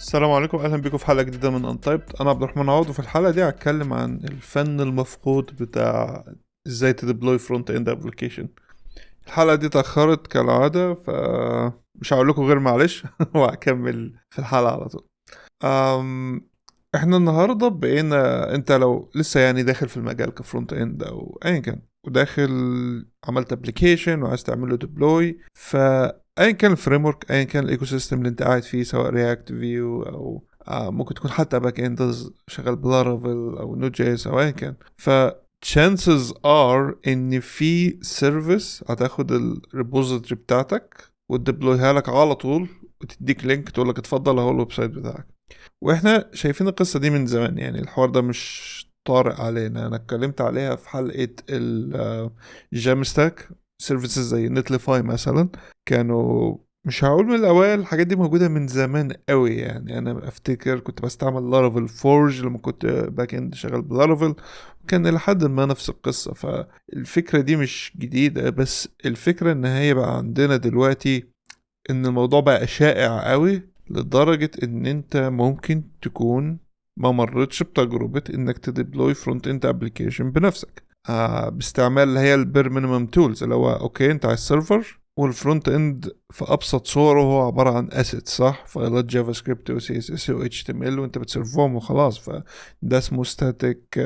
السلام عليكم، اهلا بكم في حلقه جديده من انتايبد. انا عبد الرحمن عوض، وفي الحلقه دي هتكلم عن الفن المفقود بتاع ازاي تديبلوي فرونت اند ابلكيشن. الحلقه دي اتاخرت كالعاده، فمش هقول لكم غير معلش وهكمل في الحلقه على طول. أم احنا النهارده بقينا، انت لو لسه يعني داخل في المجال كفرونت اند او ايا كان، وداخل عملت ابلكيشن وعايز تعمل له ديبلوي، فايا كان الفريم ورك، ايا كان الايكو سيستم اللي انت قاعد فيه، سواء رياكت فيو او ممكن تكون حتى باك اند شغال بلارافيل او نود جي اس او ايا كان. ف chances are ان في سيرفيس هتاخد الريبوزيتوري بتاعتك وتديبلويها لك على طول، وتديك لينك تقول لك اتفضل اهو الويب سايت بتاعك. واحنا شايفين القصة دي من زمان، يعني الحوار ده مش طارئ علينا. انا اتكلمت عليها في حلقة الجام ستاك سيرفيسز زي نتليفاي مثلا. كانوا مش هقول من الاوائل، الحاجات دي موجودة من زمان قوي. يعني انا افتكر كنت بستعمل لارافيل فورج لما كنت باك اند شغال بلارافيل، كان لحد ما نفس القصة. فالفكرة دي مش جديدة، بس الفكرة ان هي بقى عندنا دلوقتي ان الموضوع بقى شائع قوي لدرجة ان انت ممكن تكون ما مرتش بتجربة انك تديبلوي فرونت اند ابلكيشن بنفسك باستعمال اللي هي البير مينيمم تولز، اللي هو اوكي انت عايز سيرفر، والفرونت اند في ابسط صوره هو عباره عن اسيت، صح؟ فايلات جافا سكريبت و سي اس اس و اتش تي ام ال، وانت بتسيرفهم وخلاص. فده اسمه ستاتيك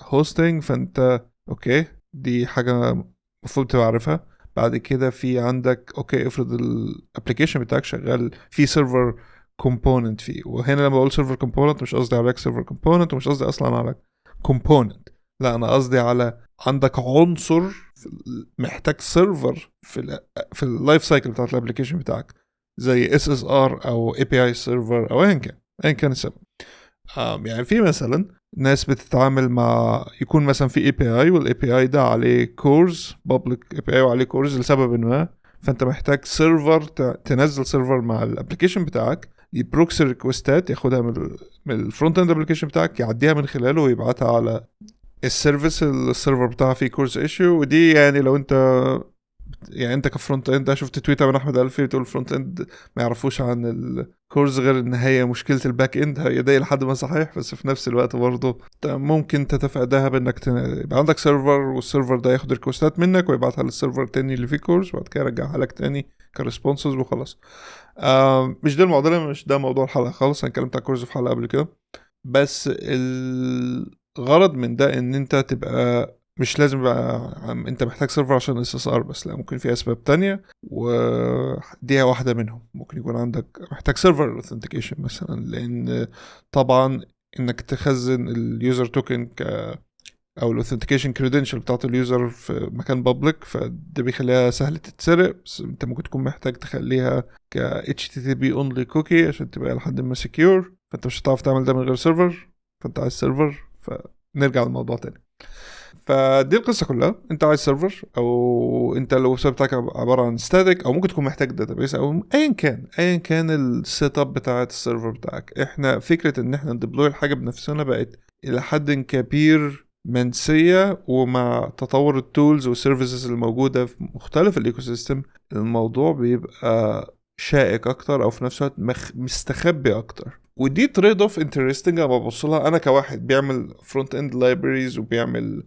هوستنج. فانت اوكي، دي حاجه المفروض تبقى عارفها. بعد كده في عندك اوكي، افرض الابلكيشن بتاعك شغال في سيرفر كومبوننت فيه، وهنا لما بقول سيرفر كومبوننت مش قصدي على سيرفر كومبوننت، ومش قصدي اصلا على كومبوننت، لا انا قصدي على عندك عنصر محتاج سيرفر في اللايف سايكل بتاعت الابلكيشن بتاعك، زي اس اس ار او اي بي اي سيرفر او ايا كان السبب. يعني في مثلا ناس بتتعامل مع، يكون مثلا في اي بي اي، والاي بي اي ده عليه كورز بابليك اي بي اي وعليه كورز لسبب ما، فانت محتاج سيرفر تنزل سيرفر مع الابلكيشن بتاعك يبروكسي ريكوستات، ياخدها من الفرونت اند ابلكيشن بتاعك، يعديها من خلاله ويبعتها على السيرفيس السيرفر بتاعها فيه كورس ايشيو. ودي يعني لو انت، يعني انت كفرونت اند شفت تويتر من احمد الفي بتقول الفرونت اند ما يعرفوش عن الكورس غير ان هي مشكله الباك اند، هي ده لحد ما صحيح، بس في نفس الوقت برضه ممكن تتفاداها بانك يبقى عندك سيرفر، والسيرفر ده ياخد ريكوستات منك ويبعتها للسيرفر التاني اللي فيه كورس، وبعد كده يرجعها لك تاني كريسبونسز وخلاص. مش ده المعضله، مش ده موضوع الحلقه خالص. انا اتكلمت على كورس في حلقه قبل كده، بس الغرض من ده ان انت تبقى مش لازم بقى انت محتاج سيرفر عشان اس اس ار بس، لا، ممكن في اسباب تانية ودي واحدة منهم. ممكن يكون عندك محتاج سيرفر اوثنتيكيشن مثلا، لان طبعا انك تخزن اليوزر توكن او الاوثنتيكيشن كريدنشال بتاعت اليوزر في مكان بابليك، فده بيخليها سهل تتسرق. بس انت ممكن تكون محتاج تخليها ك HTTP only cookie عشان تبقى لحد ما secure، فانت مش هتعرف تعمل ده من غير سيرفر، فانت عايز سيرفر. فنرجع للموضوع تاني. فدي القصة كلها، انت عايز سيرفر، او انت الويب سايت بتاعك عبارة عن ستاتيك، او ممكن تكون محتاج داتابيس، او ايا كان السيت اب بتاعت السيرفر بتاعك. احنا فكرة ان احنا ندبلوي الحاجة بنفسنا بقت الى حد كبير منسية، ومع تطور التولز والسيرفيسز الموجودة في مختلف الايكو سيستم، الموضوع بيبقى شائك اكتر، او في نفس الوقت مستخبي اكتر. ودي تريد اوف انترستنج انا ببص لها، انا كواحد بيعمل فرونت اند لايبريز وبيعمل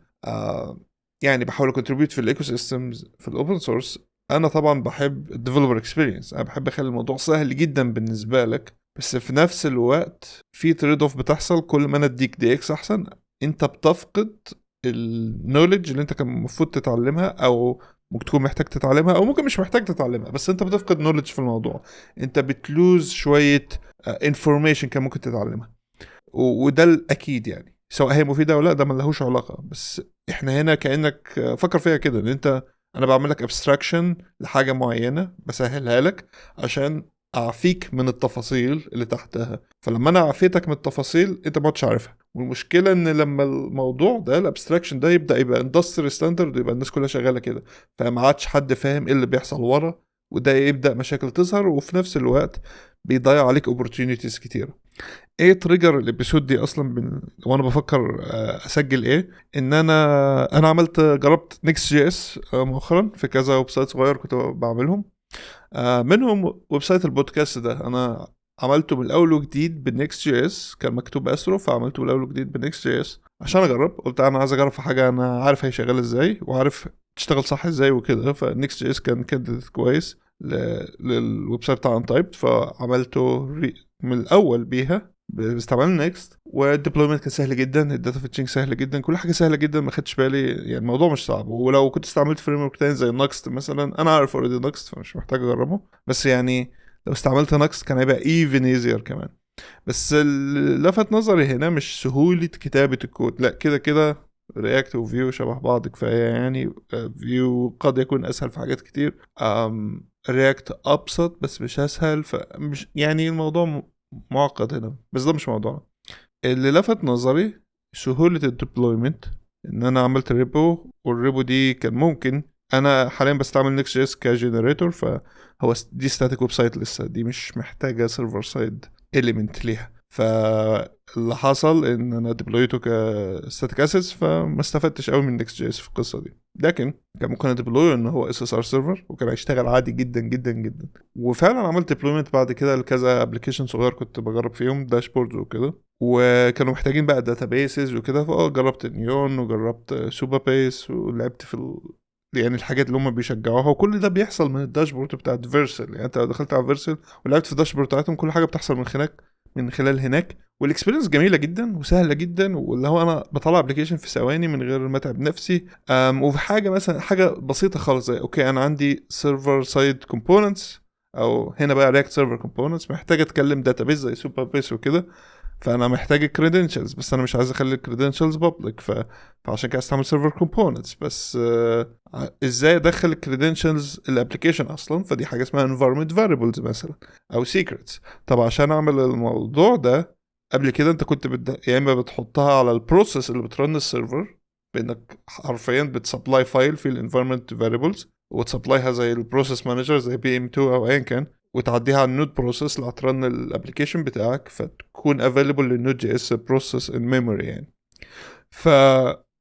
يعني بحاول اكونتريبيوت في الايكو سيستمز في الاوبن سورس. انا طبعا بحب الديفلوبر اكسبيرينس، انا بحب اخلي الموضوع سهل جدا بالنسبه لك، بس في نفس الوقت في تريد اوف بتحصل. كل ما انا اديك دي اكس احسن، انت بتفقد النوليدج اللي انت كان المفروض تتعلمها، او ممكن تكون محتاج تتعلمها، او ممكن مش محتاج تتعلمها، بس انت بتفقد نوليدج في الموضوع. انت بتلوز شويه انفورميشن كان ممكن تتعلمها، وده الاكيد يعني، سواء هي مفيده ولا لا ده ملهوش علاقه. بس احنا هنا كانك فكر فيها كده، ان انت، انا بعمل لك ابستراكشن لحاجه معينه، بسهلها لك عشان اعفيك من التفاصيل اللي تحتها. فلما انا عفيتك من التفاصيل انت ما عادش عارفها. والمشكله ان لما الموضوع ده الابستراكشن ده يبدا يبقى اندستري ستاندرد، يبقى الناس كلها شغاله كده، فما عادش حد فاهم ايه اللي بيحصل ورا، وده يبدا مشاكل تظهر، وفي نفس الوقت بيضيع عليك opportunities كتيره. ايه تريجر الابيسود دي اصلا وانا بفكر اسجل ايه، ان انا جربت نيكست جي اس مؤخرا في كذا ويب سايت صغير كنت بعملهم. منهم ويب سايت البودكاست ده. انا عملته من الاول وجديد بالنكست جي اس، كان مكتوب استرو فعملته من الاول وجديد بالنكست جي اس عشان اجرب. قلت انا عايز اجرب في حاجه انا عارف هي شغاله ازاي وعارف تشتغل صح ازاي وكده. فالنكست جي اس كان كانديديت كويس للويب سايت بتاع انتايبد، فعملته من الاول بيها باستعمال نيكست. والديبلويمنت كان سهل جدا، الداتا فيتشنج سهل جدا، كل حاجه سهله جدا، ما خدتش بالي يعني الموضوع مش صعب. ولو كنت استعملت فريم ورك تاني زي نكست مثلا، انا عارف اوريدي نكست فمش محتاج اجربه، بس يعني لو استعملت نكست كان هيبقى ايفن ايزير كمان. بس اللي لفت نظري هنا مش سهولة كتابة الكود، لا كده كده رياكت وفيو شبه بعض كفاية يعني. فيو قد يكون أسهل في حاجات كتير، رياكت أبسط بس مش أسهل، فمش يعني الموضوع معقد هنا، بس ده مش موضوعنا. اللي لفت نظري سهولة الديبلويمنت، إن أنا عملت ريبو، والريبو دي كان ممكن، أنا حاليا بستعمل نيكست جي اس كجنريتور، فهو دي ستاتيك ويب سايت لسه، دي مش محتاجة سيرفر سايد إليمنت ليها. فاللي حصل ان انا ديبلويته كستاتيك اسيتس، فما استفدتش قوي من نيكست جي اس في القصه دي. لكن كان ممكن اديبلويه ان هو اس اس ار سيرفر وكان هيشتغل عادي جدا جدا جدا. وفعلا عملت ديبلويمنت بعد كده لكذا ابلكيشن صغير كنت بجرب فيهم داشبورد وكده، وكانوا محتاجين بقى داتابيسز وكده، فجربت نيون وجربت سوبر بيس ولعبت في يعني الحاجات اللي هم بيشجعوها. وكل ده بيحصل من الداشبورد بتاعت فيرسل. يعني انت لو دخلت على فيرسل ولعبت في الداشبورد بتاعتهم، كل حاجه بتحصل من خلال هناك. والاكسبيرينس جميله جدا وسهله جدا، واللي هو انا بطلع ابلكيشن في ثواني من غير ما اتعب نفسي. وفي حاجه مثلا حاجه بسيطه خالص زي اوكي انا عندي سيرفر سايد كومبوننتس، او هنا بقى رياكت سيرفر كومبوننتس، محتاج اتكلم داتابيس زي سوبر بيس وكده، فانا محتاج الكريدنشالز، بس انا مش عايز اخلي الكريدنشالز بابليك، فعشان كده استعمل سيرفر كومبوننتس. بس ازاي ادخل الكريدنشالز الابلكيشن اصلا؟ فدي حاجه اسمها environment variables مثلا او secrets. طب عشان اعمل الموضوع ده، قبل كده انت كنت يا اما بتحطها على البروسيس اللي بترن السيرفر، بانك حرفيا بتسبلاي فايل في الانفايرمنت فاريبلز وتسبلايها زي البروسيس مانجر زي بي ام 2 او ايا كان، وتعديها على النود بروسيس اللي هترن الابلكيشن بتاعك، فتكون افيلبل للنود جي اس بروسيس ان ميموري يعني. ف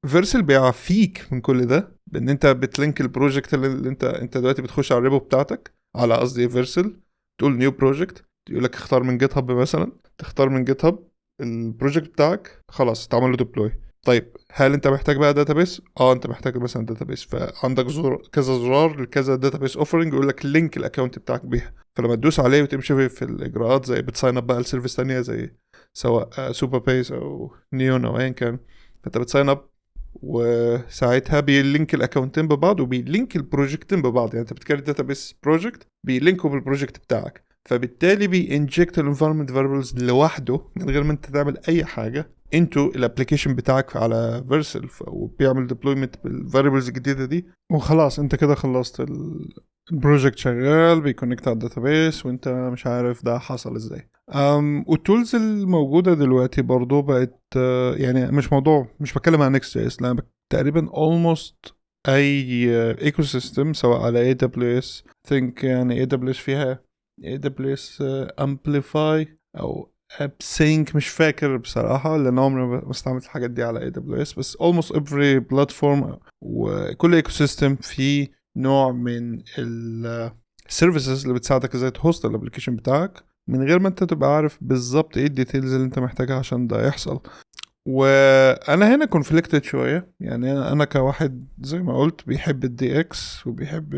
فيرسل بيعفيك من كل ده بان انت بتلينك البروجكت اللي انت دلوقتي بتخش على الريبو بتاعتك، على قصدي فيرسل، تقول نيو بروجكت، يقول لك اختار من جيت هاب مثلا، تختار من جيت هاب البروجكت بتاعك، خلاص تعمل له ديبلوي. طيب هل انت محتاج بقى داتابيس؟ انت محتاج مثلا داتابيس، فعندك كذا زرار لكذا داتابيس اوفرنج يقول لك لينك الاكونت بتاعك بيها، فلما تدوس عليه وتمشي في الاجراءات زي بتساين اب بقى لسيرفيس ثانيه زي سواء سوبر بيس او نيون او ايا كان، فانت بتساين اب وساعتها بيلينك الاكونتين ببعض وبيلينك البروجكتين ببعض. يعني انت بتكرر داتابيس بروجكت بيلينكوا بالبروجكت بتاعك، فبالتالي بينجكت الانفايرمنت فاريبلز لوحده من غير ما انت تعمل اي حاجه انتو الابلكيشن بتاعك على فيرسل، وبيعمل ديبلويمنت بالفاريبلز الجديده دي، وخلاص انت كده خلصت البروجكت شغال بيكونكت على الداتابيس وانت مش عارف ده حصل ازاي. والتولز الموجوده دلوقتي برضو بقت يعني مش بتكلم عن نيكست جي اس، لا تقريبا almost اي ايكو سيستم سواء على اي دبليو اس، ثينك يعني اي دبليو اس فيها اي دبليو اس امبليفاي او ابسينك، مش فاكر بصراحه لان عمري ما استعملت الحاجات دي على اي دبليو اس، بس almost every platform وكل ايكو سيستم فيه نوع من السيرفيسز اللي بتساعدك ازاي تهوست الابلكيشن بتاعك من غير ما انت تبقى عارف بالظبط ايه الديتيلز اللي انت محتاجها عشان ده يحصل. وانا هنا كونفليكتد شويه، يعني انا كواحد زي ما قلت بيحب الدي اكس وبيحب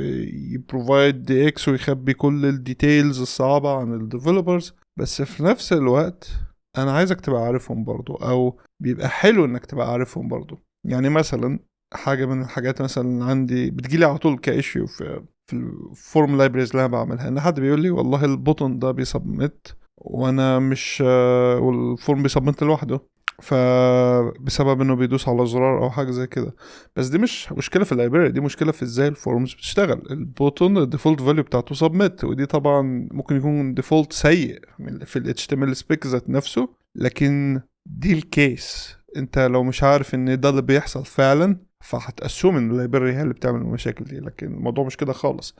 يبروفايد دي اكس ويخبي كل الديتيلز الصعبه عن الديفلوبرز، بس في نفس الوقت انا عايزك تبقى عارفهم برضو، او بيبقى حلو انك تبقى عارفهم برضو. يعني مثلا حاجه من الحاجات مثلا عندي بتجيلي على طول كايشيو في الفورم لايبريز اللي انا بعملها، ان حد بيقول لي والله البوتون ده بيسبمت وانا مش والفورم بيسبمت لوحده، فبسبب انه بيدوس على زرار او حاجه زي كده. بس دي مش مشكله في اللايبراري، دي مشكله في ازاي الفورمز بتشتغل. البوتون الديفولت فاليو بتاعته سبميت، ودي طبعا ممكن يكون ديفولت سيء في ال HTML سبيك ذات نفسه، لكن دي الكيس. انت لو مش عارف ان ده اللي بيحصل فعلا فهتأسوم ان اللايبراري هي اللي بتعمل المشاكل دي، لكن الموضوع مش كده خالص.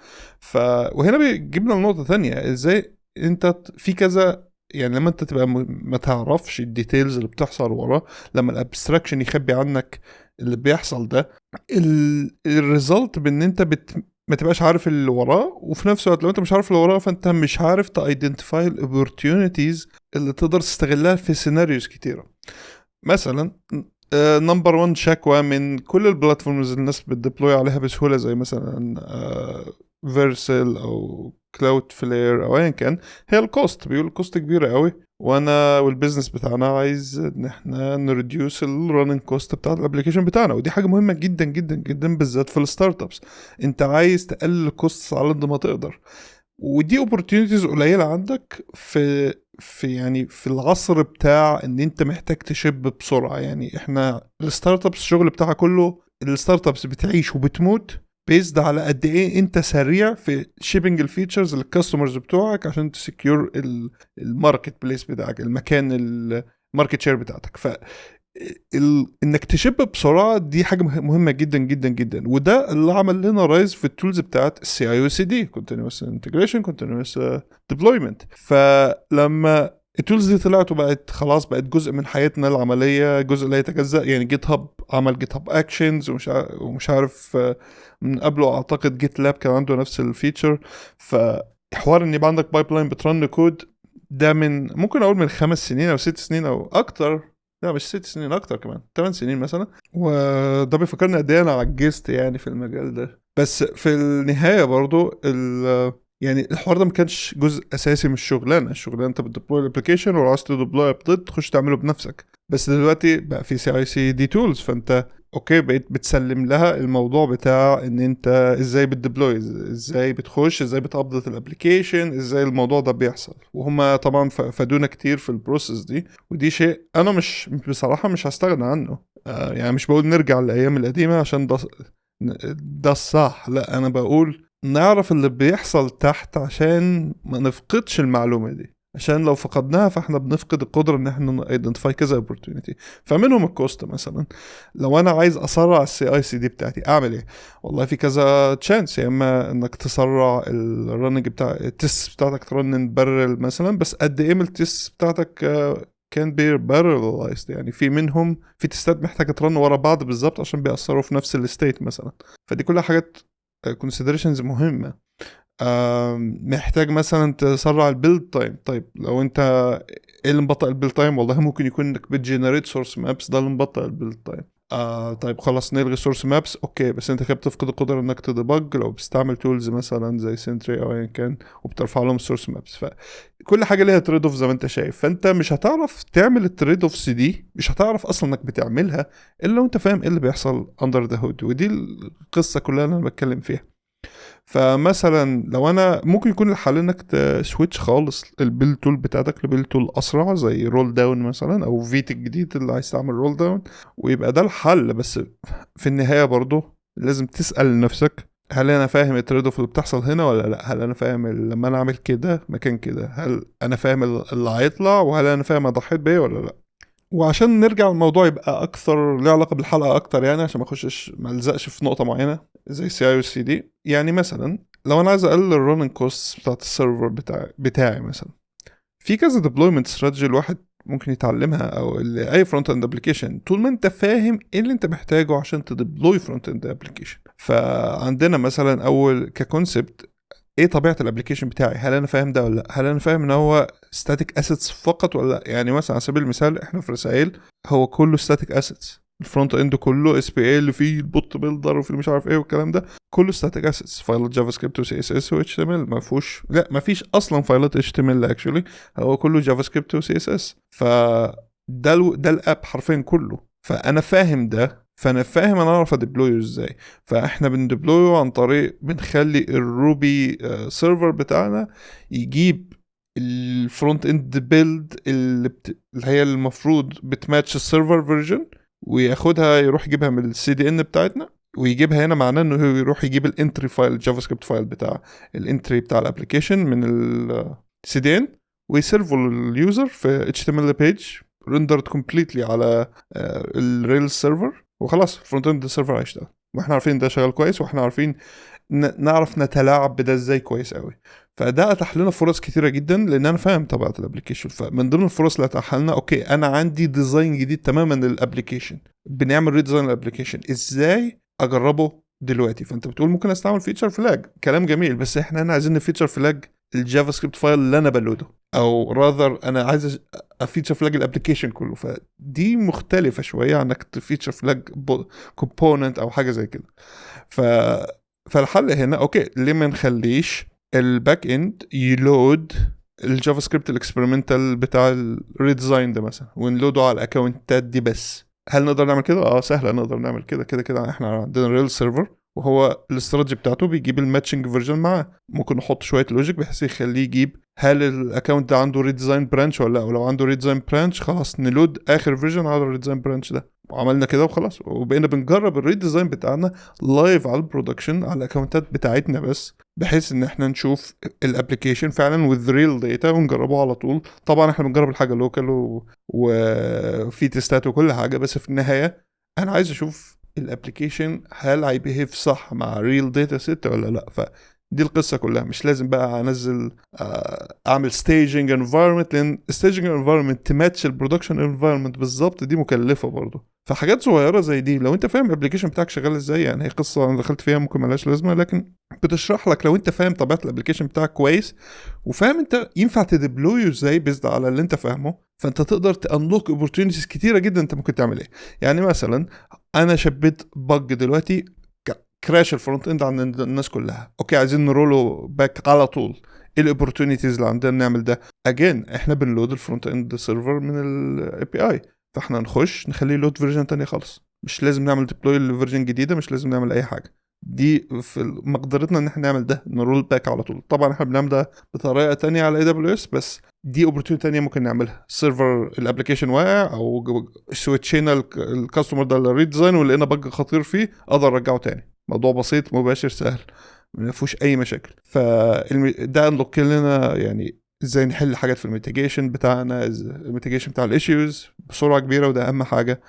وهنا بيجيبنا لنقطه ثانيه، ازاي انت في كذا، يعني لما انت تبقى ما تعرفش الديتيلز اللي بتحصل وراه، لما الابستراكشن يخبي عنك اللي بيحصل ده، الريزلت بان انت ما تبقاش عارف اللي وراه، وفي نفس الوقت لو انت مش عارف اللي وراه فانت مش عارف تايدنتيفاي الاوبورتيونيتيز اللي تقدر تستغلها في سيناريوز كتيره. مثلا نمبر 1 شكوى من كل البلاتفورمز اللي الناس بتديبلوي عليها بسهوله، زي مثلا فيرسل او كلاود فلير او ايا كان، هي الكوست. بيقول الكوست كبيره قوي، وانا والبيزنس بتاعنا عايز ان احنا نريديوس الرننج كوست بتاع الابلكيشن بتاعنا. ودي حاجه مهمه جدا جدا جدا، بالذات في الستارت ابس. انت عايز تقلل الكوست على قد ما تقدر، ودي opportunities قليلة عندك في يعني في العصر بتاع ان انت محتاج تشب بسرعة. يعني احنا الستارت ابس الشغل بتاعها كله، الستارت ابس بتعيش وبتموت بيزد على قد ايه انت سريع في شيبنج الفيتشرز للكاستمرز بتوعك عشان تسكيور الماركت بليس بتاعك، المكان الماركت شير بتاعتك. انك تشب بسرعه دي حاجه مهمه جدا جدا جدا، وده اللي عمل لنا رايز في التولز بتاعت السي اي او سي دي، كونتينوس انتجريشن، كونتينوس ديبلويمنت. فلما التولز دي طلعت وبقت خلاص بقت جزء من حياتنا العمليه، جزء لا يتجزأ. يعني جيت هاب عمل جيت هاب اكشنز، ومش عارف من قبله اعتقد جيت لاب كان عنده نفس الفيتشر. فحوار ان يبقى عندك بايب لاين بترن كود، ده من ممكن اقول من 5 سنين او 6 سنين او اكتر. لا مش 6 سنين، اكتر كمان 8 سنين مثلا. وده بيفكرني قد ايه انا عجزت يعني في المجال ده. بس في النهايه برضو يعني الحوار ده ما كانش جزء اساسي من الشغلانه انت بتديبلوي الابلكيشن، ولو عايز تديبلوي ابديت تخش تعمله بنفسك. بس دلوقتي بقى في سي اي سي دي تولز، فانت اوكي بقيت بتسلم لها الموضوع بتاع ان انت ازاي بتديبلوي، ازاي بتخش، ازاي بتابديت الابلكيشن، ازاي الموضوع ده بيحصل. وهم طبعا فادونا كتير في البروسيس دي، ودي شيء انا مش بصراحة مش هستغنى عنه. يعني مش بقول نرجع للايام القديمة عشان ده الصح، لا انا بقول نعرف اللي بيحصل تحت عشان ما نفقدش المعلومة دي، عشان لو فقدناها فاحنا بنفقد القدرة ان احنا ايدنتيفاي كذا opportunity. فمنهم الكوست مثلا. لو انا عايز اسرع السي اي سي دي بتاعتي اعمل ايه؟ والله في كذا تشانس. يا اما انك تسرع الرننج بتاع التست بتاعتك، ترنن بارل مثلا، بس قد ايه من التست بتاعتك كان بي بارلايزد. يعني في منهم في تستات محتاجه ترن ورا بعض بالظبط عشان بيأثروا في نفس الستيت مثلا. فدي كلها حاجات considerations مهمه. محتاج مثلا تسرع البيلد تايم. طيب لو انت ايه اللي مبطئ البيلد تايم؟ والله ممكن يكون انك بتجنريت سورس مابس، ده اللي مبطئ البيلد تايم. طيب خلاص نلغي سورس مابس، اوكي، بس انت كده بتفقد القدره انك تديبج لو بتستعمل تولز مثلا زي سنتري او ايا كان وبترفع لهم السورس مابس. فكل حاجه ليها تريد اوف زي ما انت شايف. فانت مش هتعرف تعمل التريد اوفس دي، مش هتعرف اصلا انك بتعملها الا لو انت فاهم ايه اللي بيحصل اندر ذا هود. ودي القصه كلها اللي انا بتكلم فيها. فمثلا لو انا ممكن يكون الحل انك تسويتش خالص البيل تول بتاعتك لبيل تول اسرع زي رول داون مثلا، او فيت الجديد اللي عايز تعمل رول داون، ويبقى ده الحل. بس في النهايه برضو لازم تسال نفسك، هل انا فاهم التريد اوف اللي بتحصل هنا ولا لا؟ هل انا فاهم لما انا اعمل كده مكان كده، هل انا فاهم اللي هيطلع، وهل انا فاهم اضحيت بيه ولا لا؟ وعشان نرجع الموضوع يبقى اكثر له علاقه بالحلقه اكتر، يعني عشان ما الزقش في نقطه معينه زي سي اي سي دي. يعني مثلا لو انا عايز اقلل الرننج كوست بتاعت السيرفر بتاعي مثلا، في كذا ديبلويمنت استراتيجي الواحد ممكن يتعلمها، او اي فرونت اند ابلكيشن، طول ما انت فاهم ايه اللي انت محتاجه عشان تديبلوي فرونت اند ابلكيشن. فعندنا مثلا اول ككونسبت، ايه طبيعه الابلكيشن بتاعي؟ هل انا فاهم ده ولا لا؟ هل انا فاهم ان هو ستاتيك اسيتس فقط ولا لا؟ يعني مثلا على سبيل المثال احنا في رسائل هو كله ستاتيك اسيتس، الفرونت اند كله اس بي ال، فيه البوت بيلدر وفي مش عارف ايه والكلام ده، كله ستاتيك اسيتس، فايلات جافا سكريبت وسي اس اس واتش تي ام ال. ما فيهوش، لا ما فيش اصلا فايلات اتش تي ام ال اكشولي، هو كله جافا سكريبت وسي اس اس. ده الاب حرفيا كله. فانا فاهم ده، فانا فاهم انا اعرف اديبلويه ازاي. فاحنا بنديبلويه عن طريق بنخلي الروبي سيرفر بتاعنا يجيب الفرونت اند بيلد اللي هي المفروض بتماتش السيرفر فيرجن، وياخدها يروح يجيبها من السي دي ان بتاعتنا ويجيبها هنا. معناه انه هو يروح يجيب الانتري فايل، الجافا سكريبت فايل بتاع الانتري بتاع الابلكيشن من السي دي ان، ويسيرفه لليوزر في HTML بيج rendered completely على الريل سيرفر، وخلاص الفرونت اند سيرفر هيشتغل. واحنا عارفين ده شغال كويس، واحنا عارفين نعرف نتلاعب بده ازاي كويس قوي. فده اتاح لنا فرص كتيره جدا لان انا فاهم طبيعه الابلكيشن. فمن ضمن الفرص اللي اتاح لنا، اوكي انا عندي ديزاين جديد تماما للابلكيشن، بنعمل ريديزاين للابلكيشن، ازاي اجربه دلوقتي. فانت بتقول ممكن استعمل فيتشر فلاج، كلام جميل، بس احنا هنا عايزين فيتشر فلاج الجافا سكريبت فايل اللي انا بلوده، او راذر انا عايز فيتشر فلاج الابلكيشن كله. فدي مختلفه شويه عن انك فيتشر فلاج كومبوننت او حاجه زي كده. ف فالحل هنا اوكي، ليه ما نخليش الباك اند يلود الجافا سكريبت الاكسبيرمنتال بتاع الريديزاين ده مثلا ونلوده على الاكونتات دي بس؟ هل نقدر نعمل كده؟ سهله، نقدر نعمل كده. كده احنا عندنا ريل سيرفر، وهو الاستراتيجي بتاعته بيجيب الماتشنج فيرجن معاه. ممكن نحط شويه لوجيك بحيث يخليه يجيب هل الاكونت ده عنده ريديزاين برانش ولا لا، ولو عنده ريديزاين برانش خلاص نلود اخر فيرجن على الريديزاين برانش ده. وعملنا كده وخلاص، وبقينا بنجرب الريديزاين بتاعنا لايف على البرودكشن على الاكونتات بتاعتنا بس، بحيث ان احنا نشوف الابلكيشن فعلا with real data ونجربه على طول. طبعا احنا بنجرب الحاجه لوكال وفي تيستات وكل حاجه، بس في النهايه انا عايز اشوف الابلكيشن هل هيبيهيف صح مع ريل داتا سيت ولا لا. فدي القصه كلها. مش لازم بقى انزل اعمل staging environment، لان staging environment تماتش البرودكشن environment بالظبط دي مكلفه برضه. فحاجات صغيره زي دي لو انت فاهم الابلكيشن بتاعك شغال ازاي، يعني هي قصه انا دخلت فيها ممكن ملهاش لازمه، لكن بتشرح لك لو انت فاهم طبيعه الابلكيشن بتاعك كويس، وفاهم انت ينفع تديبلويه ازاي بيزد على اللي انت فاهمه، فانت تقدر تانلوك اوبورتونيتيز كتيره جدا انت ممكن تعمل ايه. يعني مثلا انا شبيت بج دلوقتي كراش الفرونت اند عند الناس كلها، اوكي عايزين نرولو باك على طول. ايه الاوبورتونيتيز اللي عندنا نعمل ده؟ اجين احنا بنلود الفرونت اند سيرفر من الاي بي اي، فاحنا نخش نخليه لود فيرجن تانية خالص، مش لازم نعمل ديبلوي لفيرجن جديده، مش لازم نعمل اي حاجه. دي في مقدرتنا ان احنا نعمل ده، نرول باك على طول. طبعا احنا بنعمل ده بطريقه تانية على اي دبليو اس، بس دي اوبورتيونيتي تانية ممكن نعملها. السيرفر الابلكيشن واقع او سويتشينا الكاستمر ده الريديزاين ولقينا بج خطير فيه، اقدر ارجعه تاني. موضوع بسيط مباشر سهل ما فيهوش اي مشاكل. فده انلوك لنا يعني ازاي نحل حاجات في الميتيجيشن بتاعنا، الميتيجيشن بتاع الايشوز بسرعه كبيره، وده اهم حاجه.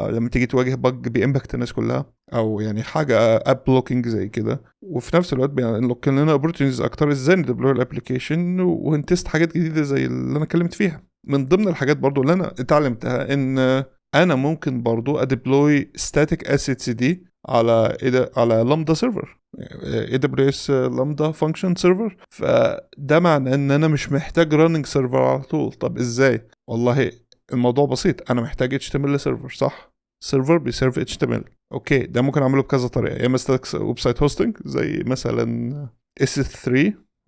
لما تيجي تواجه بج بيمباكت الناس كلها، او يعني حاجه اب بلوكينج زي كده، وفي نفس الوقت بينلوك لنا اوبورتونيتيز اكتر ازاي نديبلوي الابلكيشن ونتست حاجات جديده زي اللي انا اتكلمت فيها. من ضمن الحاجات برضو اللي انا اتعلمتها ان انا ممكن برضو اديبلوي ستاتيك اسيتس دي على لامدا سيرفر، اي دبليو اس لامدا فانكشن سيرفر. فده معناه ان انا مش محتاج راننج سيرفر على طول. طب ازاي؟ والله الموضوع بثيت. انا محتاج HTML سيرفر، صح؟ سيرفر بيسيرف HTML، اوكي ده ممكن اعمله بكذا طريقه. يا اما استخدم ويب سايت هوستنج زي مثلا S3،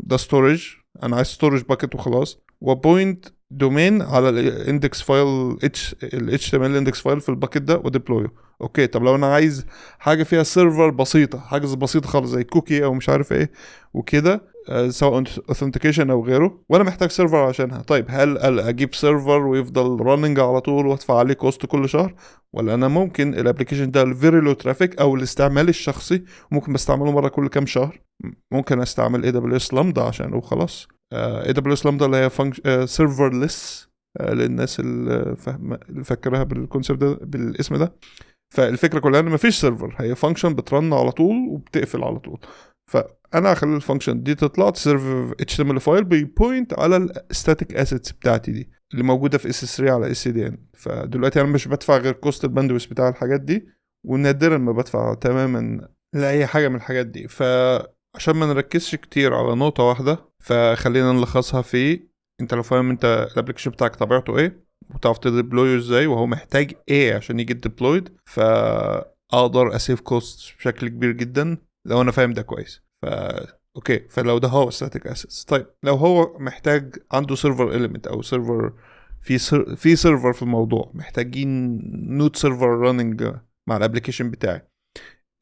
ده ستورج، انا عايز ستورج باكيت وخلاص، وبوينت دومين على الاندكس فايل ال HTML اندكس فايل في الباكيت ده وديبلويه. اوكي طب لو انا عايز حاجه فيها سيرفر بسيطه، حاجه بسيطه خالص زي كوكي او مش عارف ايه وكده، سواء اوثنتيكيشن او غيره، وانا محتاج سيرفر عشانها. طيب هل اجيب سيرفر ويفضل راننج على طول وادفع عليه كوست كل شهر، ولا انا ممكن الابلكيشن ده الفيري لو ترافيك او الاستعمال الشخصي ممكن بستعمله مره كل كام شهر، ممكن استعمل AWS لامدا عشان وخلاص. AWS لامدا اللي هي سيرفرلس للناس اللي فاكرها بالكونسيبت ده بالاسم ده. فالفكره كلها ان مفيش سيرفر، هي فانكشن بترن على طول وبتقفل على طول. فانا هخلي الفانكشن دي تطلع تسيرف HTML فايل بيبوينت على الستاتيك اسيتس بتاعتي دي اللي موجوده في S3 على SCDN. فدلوقتي انا مش بدفع غير كوست الباندويث بتاع الحاجات دي، ونادرا ما بدفع تماما لاي حاجه من الحاجات دي. فعشان ما نركزش كتير على نقطه واحده، فخلينا نلخصها في انت لو فاهم انت الابلكيشن بتاعك طبيعته ايه وتعرف تديبلويه ازاي وهو محتاج ايه عشان يجي ديبلويد، فاقدر اسيف كوست بشكل كبير جدا لو انا فاهم ده كويس. اوكي فلو ده هو static assets. طيب لو هو محتاج عنده سيرفر element او سيرفر في سيرفر في الموضوع، محتاجين نود سيرفر راننج مع الابلكيشن بتاعي،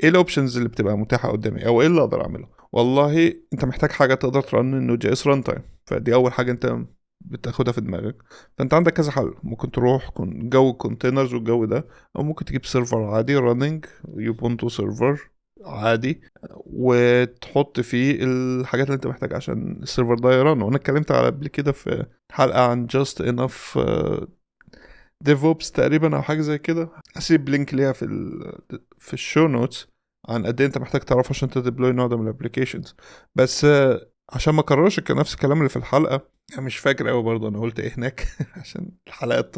ايه الاوبشنز اللي بتبقى متاحه قدامي او ايه اللي اقدر اعمله؟ والله انت محتاج حاجه تقدر ترن النود جي اس ران تايم، فدي اول حاجه انت بتاخدها في دماغك. فانت عندك كذا حل، ممكن تروح جو كونتينرز والجو ده، او ممكن تجيب سيرفر عادي راننج يوبونتو سيرفر عادي وتحط فيه الحاجات اللي انت محتاج عشان السيرفر ده يرن. وانا اتكلمت على قبل كده في حلقه عن just enough DevOps تقريبا او حاجه زي كده، اسيب لينك ليها في الشو نوتس عن قد ايه انت محتاج تعرف عشان تديبلوي نوع ده من الابلكيشنز. بس عشان ما اكررش نفس الكلام اللي في الحلقه، انا مش فاكر قوي برضه انا قلت ايه هناك عشان الحلقات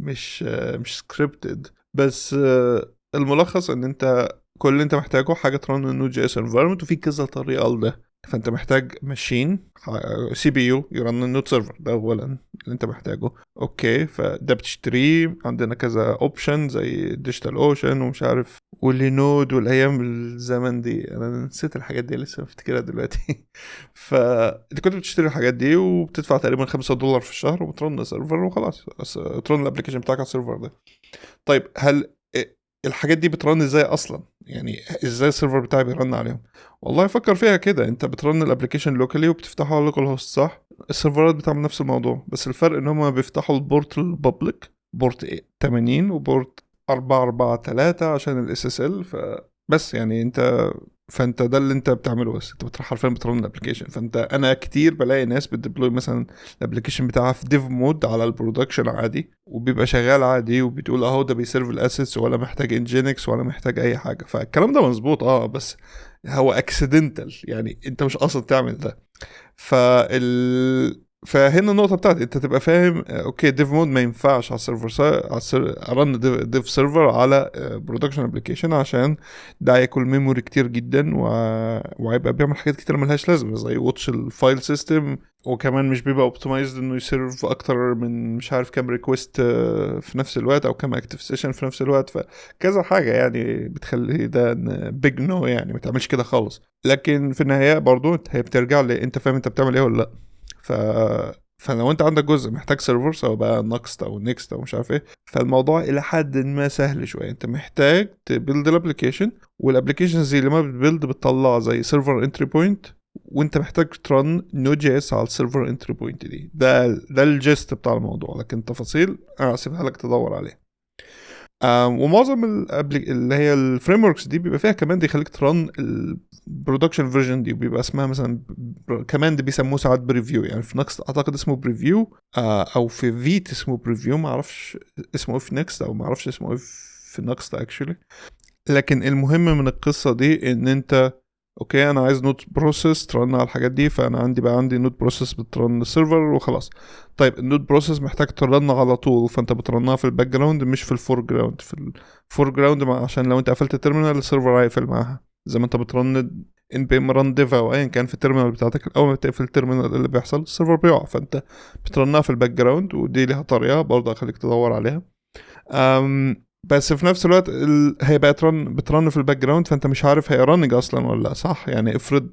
مش سكريبتد. بس الملخص ان انت كل اللي انت محتاجه حاجه ترن النود جي اس انفايرمنت، وفي كذا طريقه لده. فانت محتاج ماشين سي بي يو يرن النود سيرفر، ده اولا اللي انت محتاجه. اوكي، فده بتشتريه. عندنا كذا اوبشن زي ديجيتال اوشن ومش عارف واللينود والايام الزمن دي، انا نسيت الحاجات دي لسه بفتكرها دلوقتي. فانت كنت بتشتري الحاجات دي وبتدفع تقريبا $5 في الشهر وبترن السيرفر وخلاص، ترن الابلكيشن بتاعك على السيرفر ده. طيب هل الحاجات دي بترن ازاي اصلا؟ يعني ازاي السيرفر بتاعي بيرن عليهم؟ والله فكر فيها كده، انت بترن الابلكيشن لوكالي وبتفتحه على لوكال هوست، صح؟ السيرفرات بتعمل نفس الموضوع، بس الفرق ان هم بيفتحوا البورت البابليك، بورت 80 وبورت 443 عشان الاس اس ال. فبس يعني فانت ده اللي انت بتعمله، بس انت بتروح حرفيا بترن الابلكيشن. انا كتير بلاقي ناس بتديبلوي مثلا الابلكيشن بتاعها في ديف مود على البرودكشن عادي، وبيبقى شغال عادي، وبتقول اهو ده بيسيرف الاسيتس ولا محتاج انجينكس ولا محتاج اي حاجه. فالكلام ده مظبوط، بس هو اكسيدنتال، يعني انت مش قاصد تعمل ده. فهنا النقطه بتاعتي انت تبقى فاهم. اوكي، ديف مود ما ينفعش على ارن ديف سيرفر على برودكشن ابلكيشن، عشان ده هياكل ميموري كتير جدا وهيبقى بيعمل حاجات كتير ملهاش لازمه، زي واتش الفايل سيستم، وكمان مش بيبقى اوبتمايزد انه يسيرف اكتر من مش عارف كام ريكوست في نفس الوقت، او كام اكتف سيشن في نفس الوقت. فكذا حاجه يعني بتخلي ده بيج نو، يعني ما تعملش كده خالص. لكن في النهايه برضو هي بترجع لي انت فاهم انت بتعمل ايه ولا لا. ف فلو انت عندك جزء محتاج سيرفر، سواء بقى نكست او نيكست او مش عارف ايه، فالموضوع الى حد ما سهل شويه. انت محتاج تبيلد الابلكيشن، والابلكيشنز دي لما بتبيلد بتطلع زي سيرفر انتري بوينت، وانت محتاج ترن نود جي اس على السيرفر انتري بوينت دي. ده الجست بتاع الموضوع، لكن تفاصيل انا هسيبها لك تدور عليها. ومعظم اللي هي الفريم وركس دي بيبقى فيها كمان يخليك ترن البرودكشن فيرجن دي، وبيبقى اسمها مثلا كمان دي بيسموه ساعات بريفيو. يعني في نكست اعتقد اسمه بريفيو، او في فيت اسمه بريفيو، ما اعرفش اسمه ايه في نكست، او ما اعرفش اسمه ايه في نكست اكشولي. لكن المهم من القصه دي ان انت اوكي، انا عايز نوت بروسيس ترن على الحاجات دي، فانا عندي نوت بروسيس بترن السيرفر وخلاص. طيب النوت بروسيس محتاج ترن على طول، فانت بترنها في الباك جراوند مش في الفور جراوند. في الفور جراوند عشان لو انت قفلت التيرمينال السيرفر هيقفل معاها، زي ما انت بترن ان بي ام ران ديف او ايا كان في التيرمينال بتاعتك. اول ما بتقفل التيرمينال اللي بيحصل السيرفر بيقع، فانت بترنها في الباك جراوند. ودي ليها طريقه برضه هخليك تدور عليها. بس في نفس الوقت هي بقى بترن في الباك جراوند، فانت مش عارف هي رانج اصلا ولا لا، صح؟ يعني افرض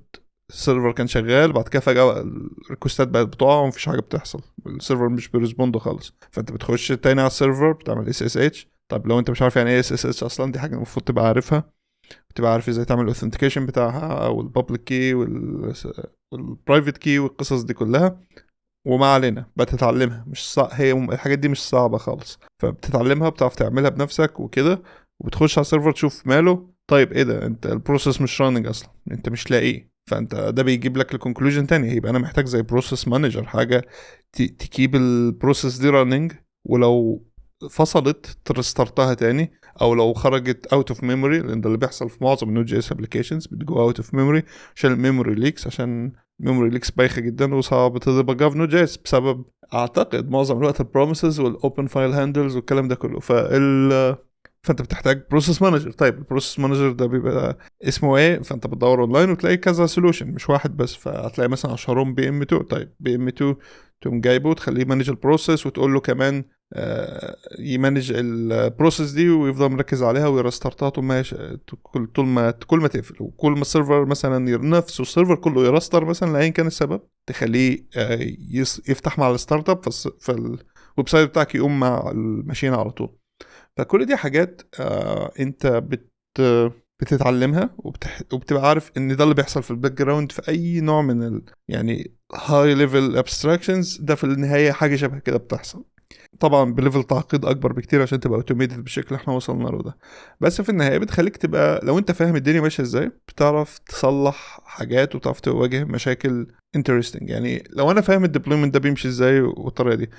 السيرفر كان شغال بعد كده فجأة الريكوستات بقت بتقع ومفيش حاجة بتحصل، السيرفر مش بيرسبوند خالص، فانت بتخش تاني على السيرفر بتعمل اس اس اتش. طب لو انت مش عارف يعني ايه اس اس اتش اصلا، دي حاجة المفروض تبقى عارفها، تبقى عارف ازاي تعمل الاوثنتيكيشن بتاعها، او البابليك كي والبرايفت كي والقصص دي كلها. وما علينا بتتعلمها، مش هي الحاجات دي مش صعبة خالص، فبتتعلمها بتعرف تعملها بنفسك وكده. وبتخش على السيرفر تشوف ماله، طيب ايه ده، انت البروسيس مش راننج اصلا، انت مش لاقيه. فانت ده بيجيب لك الكونكلوجن تاني، يبقى انا محتاج زي بروسيس مانجر، حاجة تكيب البروسيس دي راننج، ولو فصلت ترستارتها تاني، او لو خرجت اوت اوف ميموري، لان ده اللي بيحصل في معظم النود جي اس ابلكيشنز، بتجو اوت اوف ميموري عشان الميموري ليكس، عشان ميموري ليكس بايخه جدا وصعب تدبجها في نود جي اس بسبب اعتقد معظم الوقت البروميسز والاوبن فايل هاندلز والكلام ده كله. فانت بتحتاج بروسيس مانجر. طيب البروسيس مانجر ده بيبقى اسمه ايه؟ فانت بتدور اونلاين وتلاقي كذا سولوشن مش واحد بس، فهتلاقي مثلا اشهرهم بي ام 2. طيب بي ام 2 تقوم جايبه وتخليه مانج البروسيس، وتقول له كمان يمانج البروسيس دي ويفضل مركز عليها ويرستارتها كل ما تقفل، وكل ما السيرفر مثلا نفسه السيرفر كله يرستر مثلا لاين كان السبب، تخليه يفتح مع الستارت اب، فالويب سايت بتاعك يقوم مع الماشين على طول. فكل دي حاجات انت بتتعلمها وبتبقى عارف ان ده اللي بيحصل في الباك جراوند في اي نوع من يعني هاي ليفل ابستراكشنز، ده في النهايه حاجه شبه كده بتحصل، طبعا بليفل تعقيد اكبر بكتير عشان تبقى اوتوميتد بالشكل احنا وصلنا له ده. بس في النهايه بتخليك تبقى، لو انت فاهم الدنيا ماشيه ازاي، بتعرف تصلح حاجات وبتعرف تواجه مشاكل انترستنج. يعني لو انا فاهم الديبلويمنت ده بيمشي ازاي والطريقه دي،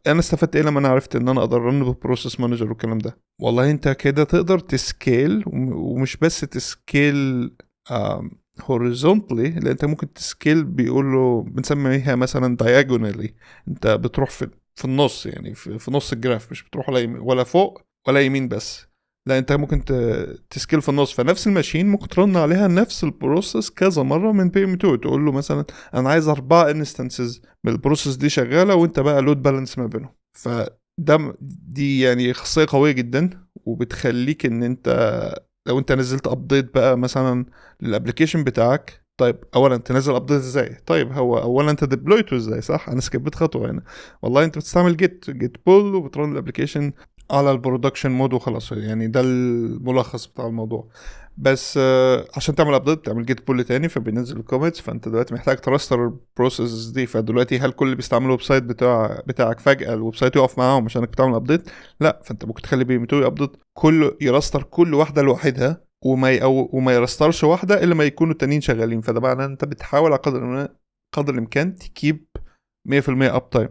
انا استفدت ايه لما انا عرفت ان انا اقدر رن ببروسيس مانجر والكلام ده؟ والله انت كده تقدر تسكيل، ومش بس تسكيل هوريزونتالي، لان انت ممكن تسكيل بيقول له بنسميها مثلا diagonally، انت بتروح في النص، يعني في نص الجراف، مش بتروح ولا فوق ولا يمين بس. لا انت ممكن تسكيل في النص، فنفس الماشين ممكن ترن عليها نفس البروسيس كذا مره من بي ام 2. تقول له مثلا انا عايز 4 انستنسز من البروسيس دي شغاله، وانت بقى لود بالانس ما بينهم. دي يعني خاصيه قويه جدا، وبتخليك ان انت لو انت نزلت ابديت بقى مثلا للابلكيشن بتاعك، طيب اولا تنزل ابديت ازاي؟ طيب هو اولا انت ديبلويته ازاي؟ صح، انا سكبت خطوه هنا. والله انت بتستعمل جيت بول وبترن الابلكيشن على البرودكشن مود وخلاص. يعني ده الملخص بتاع الموضوع. بس عشان تعمل ابديت تعمل جيت بول تاني فبينزل الكومنتس، فانت دلوقتي محتاج تراستر البروسيس دي. فدلوقتي هل كل اللي بيستعملوا الويب سايت بتاعك فجاه الويب سايت يقف معاهم عشانك بتعمل ابديت؟ لا، فانت ممكن تخلي بي ام 2 ابديت كله، يراستر كل واحده لوحدها، وما يرسترش واحده الا ما يكونوا التانيين شغالين. فده معناه انت بتحاول على قدر الامكان تكيب 100% اب تايم.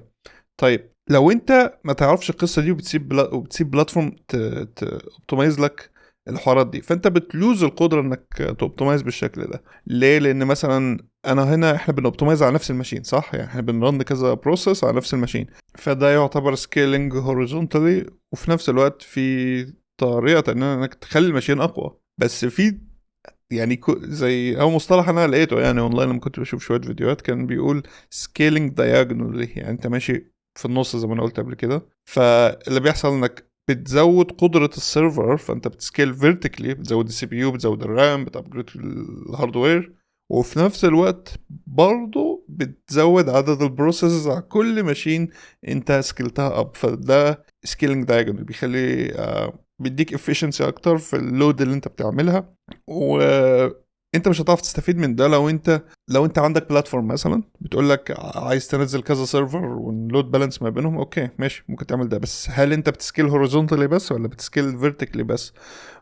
طيب لو انت ما تعرفش القصه دي وبتسيب بلاتفورم اوبتمايز لك الحوارات دي، فانت بتلوز القدره انك توبتمايز بالشكل ده. ليه؟ لان مثلا احنا بنوبتمايز على نفس الماشين، صح؟ يعني احنا بنرن كذا بروسيس على نفس الماشين، فده يعتبر سكيلينج هوريزونتالي، وفي نفس الوقت في طريقه انك تخلي الماشين اقوى. بس في يعني زي او مصطلح انا لقيته يعني اونلاين لما كنت بشوف شويه فيديوهات، كان بيقول scaling diagonally. يعني انت ماشي في النص زي ما انا قلت قبل كده، فاللي بيحصل انك بتزود قدرة السيرفر، فانت بتسكيل فيرتيكلي، بتزود السي بي يو، بتزود الرام، بتابجريد الهاردوير، وفي نفس الوقت برضه بتزود عدد البروسيسز على كل ماشين انت سكيلتها اب. فده سكيلينج دايجونال بيخلي بيديك efficiency اكتر في اللود اللي انت بتعملها. وانت مش هتعرف تستفيد من ده لو انت عندك بلاتفورم مثلا بتقول لك عايز تنزل كذا سيرفر ونلود بالانس ما بينهم، اوكي ماشي ممكن تعمل ده، بس هل انت بتسكيل هوريزونتالي بس ولا بتسكيل فيرتيكلي بس؟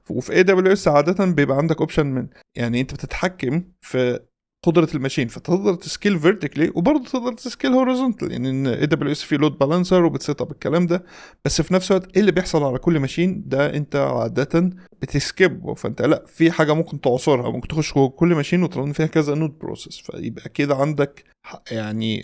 وفي اي دبليو اس عاده بيبقى عندك اوبشن من، يعني انت بتتحكم في قدره الماشين، فتقدر تسكيل فيرتيكلي وبرضه تقدر تسكيل هوريزونتال. يعني ان اي دبليو اس فيه لود بالانسر وبتسيت اب الكلام ده، بس في نفس الوقت ايه اللي بيحصل على كل ماشين ده انت عاده بتسكيب. فانت لا، في حاجه ممكن تعصرها، ممكن تخش جوه كل ماشين وترن فيها كذا نود بروسيس، فيبقى كده عندك يعني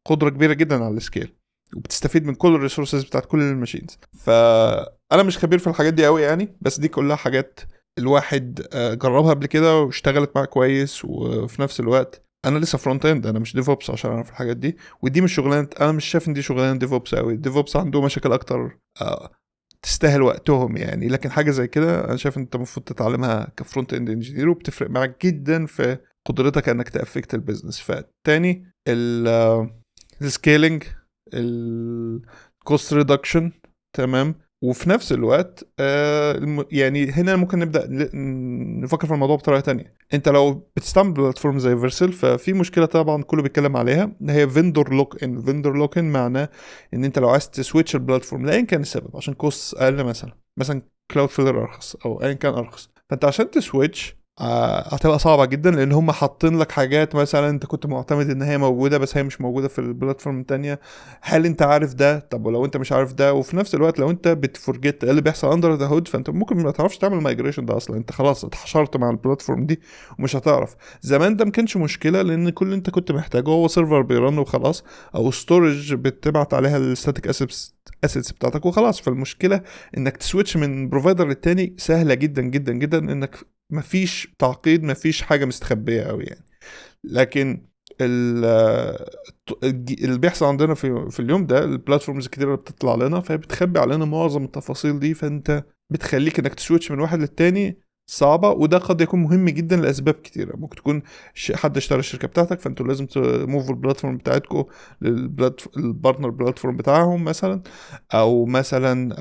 قدره كبيره جدا على السكيل، وبتستفيد من كل الريسورسز بتاعت كل الماشينز. فانا مش خبير في الحاجات دي قوي يعني، بس دي كلها حاجات الواحد جربها قبل كده واشتغلت معاه كويس. وفي نفس الوقت انا لسه فرونت اند، انا مش ديفوبس عشان اعرف الحاجات دي، ودي مش شغلانه، انا مش شايف ان دي شغلانه ديفوبس قوي. ديفوبس عنده مشاكل اكتر تستاهل وقتهم يعني، لكن حاجه زي كده انا شايف ان انت المفروض تتعلمها كفرونت اند انجينير، وبتفرق معاك جدا في قدرتك انك تافكت البيزنس. فالتاني السكيلينج، الكوست ريدكشن، تمام. وفي نفس الوقت يعني هنا ممكن نبدا نفكر في الموضوع بطريقه تانية. انت لو بتستعمل بلاتفورم زي فيرسل، ففي مشكله طبعا كله بيتكلم عليها، ان هي فيندور لوك ان. فيندور لوك ان معناه ان انت لو عايز تسويتش البلاتفورم لاين كان السبب، عشان كوست اقل مثلا كلاود فيلر ارخص او ايا كان ارخص، فانت عشان تسويتش هتبقى صعبة جدا، لان هم حاطين لك حاجات مثلا انت كنت معتمد ان هي موجودة بس هي مش موجودة في البلاتفورم التانية. هل انت عارف ده؟ طب ولو انت مش عارف ده، وفي نفس الوقت لو انت بتفورجيت ايه اللي بيحصل اندر ذا هود، فانت ممكن ما تعرفش تعمل مايجريشن ده اصلا، انت خلاص اتحشرت مع البلاتفورم دي ومش هتعرف. زمان ده ما كانش مشكلة، لان كل اللي انت كنت محتاجه هو سيرفر بيرن وخلاص، او ستورج بتبعت عليها الستاتيك اسيتس بتاعتك وخلاص. فالمشكلة انك تسويتش من بروفايدر للتاني سهلة جدا جدا جدا، انك مفيش تعقيد، مفيش حاجة مستخبية قوي يعني. لكن اللي بيحصل عندنا في اليوم ده، البلاتفورمز الكتير اللي بتطلع لنا فهي بتخبي علينا معظم التفاصيل دي، فانت بتخليك انك تسويتش من واحد للتاني صعبة. وده قد يكون مهم جدا لأسباب كتيرة. ممكن تكون حد اشترى الشركة بتاعتك، فانتوا لازم تموفوا البلاتفورم بتاعتكم للبارتنر بلاتفورم بتاعهم مثلا، او مثلا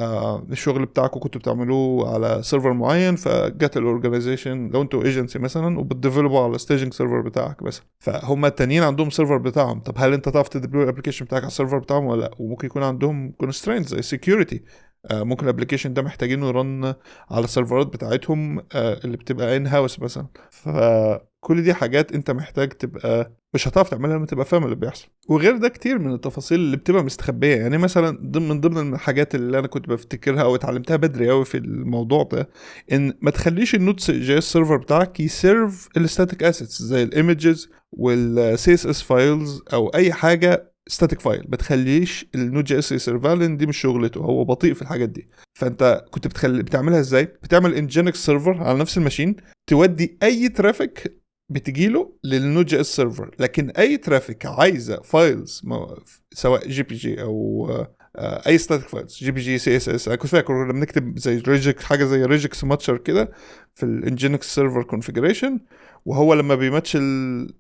الشغل بتاعكم كنتوا بتعملوه على سيرفر معين، فجت الاورجنايزيشن لو انتوا ايجنسي مثلا وبتديفلوبوا على ستيجنج سيرفر بتاعك مثلا، فهم التانيين عندهم سيرفر بتاعهم. طب هل انت تعرف تديبلوي الابلكيشن بتاعك على السيرفر بتاعهم ولا لا؟ وممكن يكون عندهم كونسترينتس زي سكيورتي، ممكن الابلكيشن ده محتاجينه يرن على السيرفرات بتاعتهم اللي بتبقى ان هاوس مثلا. فكل دي حاجات انت محتاج تبقى مش هتعرف تعملها لما تبقى فاهم اللي بيحصل. وغير ده كتير من التفاصيل اللي بتبقى مستخبيه. يعني مثلا من ضمن الحاجات اللي انا كنت بفتكرها او اتعلمتها بدري قوي في الموضوع ده، ان ما تخليش النود جي اس سيرفر بتاعك يسيرف الستاتيك اسيتس زي الايمجز والسي اس اس فايلز او اي حاجه ستاتيك فايل، بتخليش النود جي اس يسيرفها لان دي مش شغلته، هو بطيء في الحاجات دي. فانت كنت بتعملها ازاي؟ بتعمل انجينكس سيرفر على نفس الماشين، تودي اي ترافيك بتجيله للنود جي اس سيرفر، لكن اي ترافيك عايزه فايلز سواء جي بي جي او اي ستاتيك فايلز، جي بي جي، سي اس اس. انا كنت فاكر كنا بنكتب زي ريجكس، حاجه زي ريجكس ماتشر كده في الانجينكس سيرفر كونفيجريشن، وهو لما بيماتش